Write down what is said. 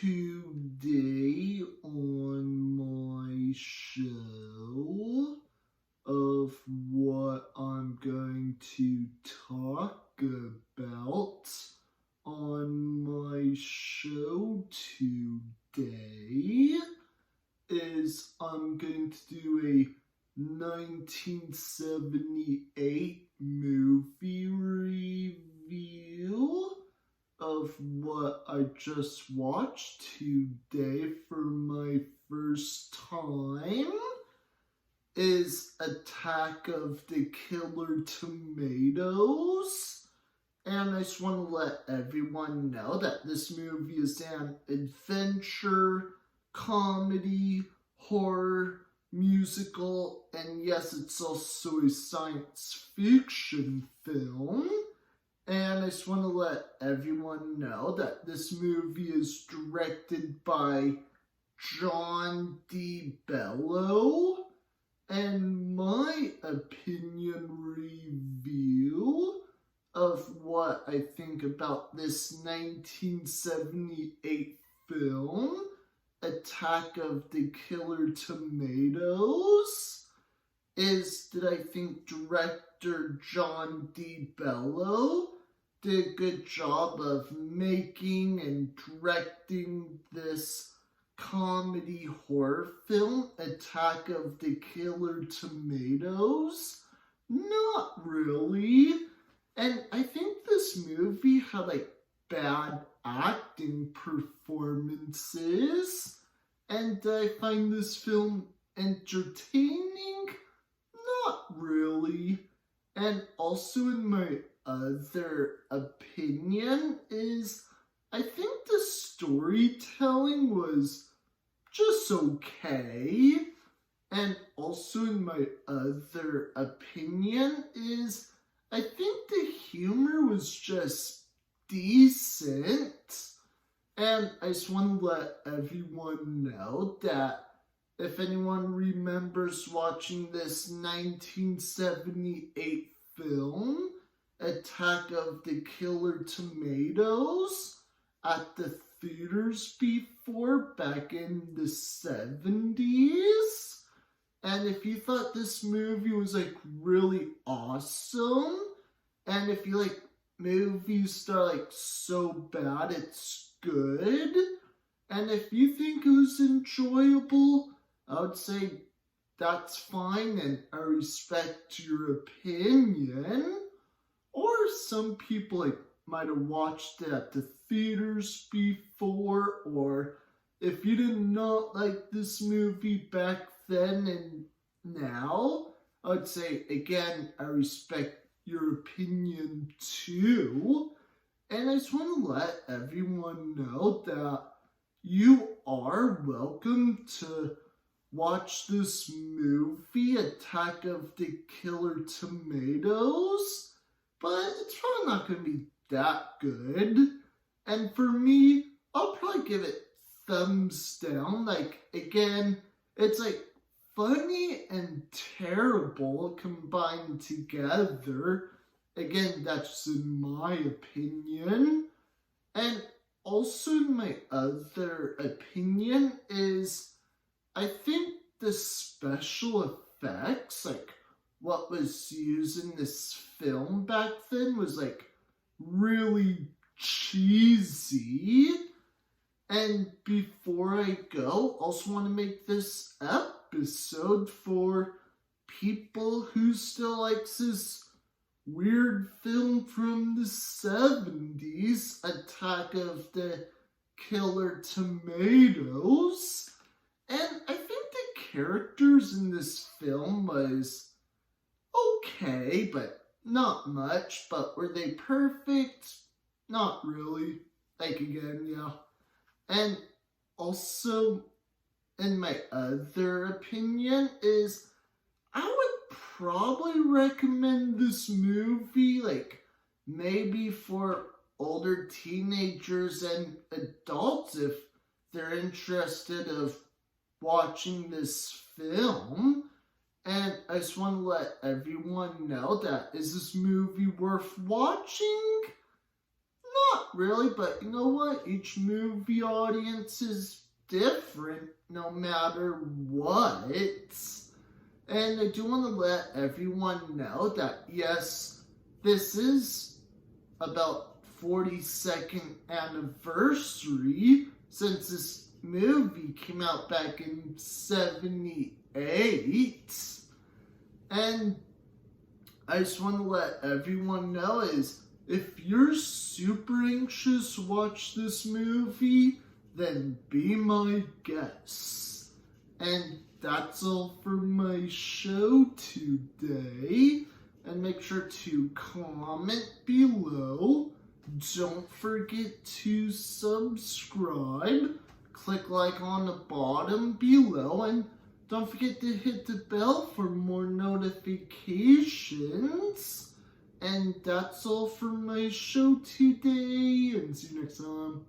today on my show of what I'm going to talk about on my show today is I'm going to do a 1978 movie review of what I just watched today for my first time is Attack of the Killer Tomatoes. And I just want to let everyone know that this movie is an adventure, comedy, horror, musical, and yes, it's also a science fiction film. And I just want to let everyone know that this movie is directed by John D. Bello. And my opinion review of what I think about this 1978 film, Attack of the Killer Tomatoes, is that I think director John D. Bello did a good job of making and directing this comedy horror film, Attack of the Killer Tomatoes. Not really. And I think this movie had bad acting performances. And I find this film entertaining? Not really. And also in my other opinion is I think the storytelling was just okay. And also in my other opinion is I think the humor was just decent. And I just want to let everyone know that if anyone remembers watching this 1978 film, Attack of the Killer Tomatoes, at the theaters before, back in the 70s, and if you thought this movie was really awesome, and if you like movies that are so bad it's good, and if you think it was enjoyable, I would say that's fine and I respect your opinion. Or some people might have watched it at the theaters before, or if you did not like this movie back then and now, I would say again I respect your opinion too. And I just want to let everyone know that you are welcome to watch this movie, Attack of the Killer Tomatoes, but it's probably not going to be that good. And for me, I'll probably give it thumbs down. Again, it's funny and terrible combined together. Again, that's in my opinion. And also my other opinion is I think the special effects, what was used in this film back then was really cheesy. And before I go, I also want to make this episode for people who still likes this weird film from the 70s, Attack of the Killer Tomatoes. And I think the characters in this film was okay, but not much. But were they perfect? Not really. Again, yeah. And also, in my other opinion, is I would probably recommend this movie, maybe for older teenagers and adults if they're interested of watching this film. And I just want to let everyone know that is this movie worth watching? not really, but you know what? Each movie audience is different no matter what. And I do want to let everyone know that, yes, this is about 42nd anniversary since this movie came out back in 78. And I just want to let everyone know is if you're super anxious to watch this movie, then be my guest. And that's all for my show today. And make sure to comment below. Don't forget to subscribe. Click like on the bottom below. And don't forget to hit the bell for more notifications. And that's all for my show today. And see you next time.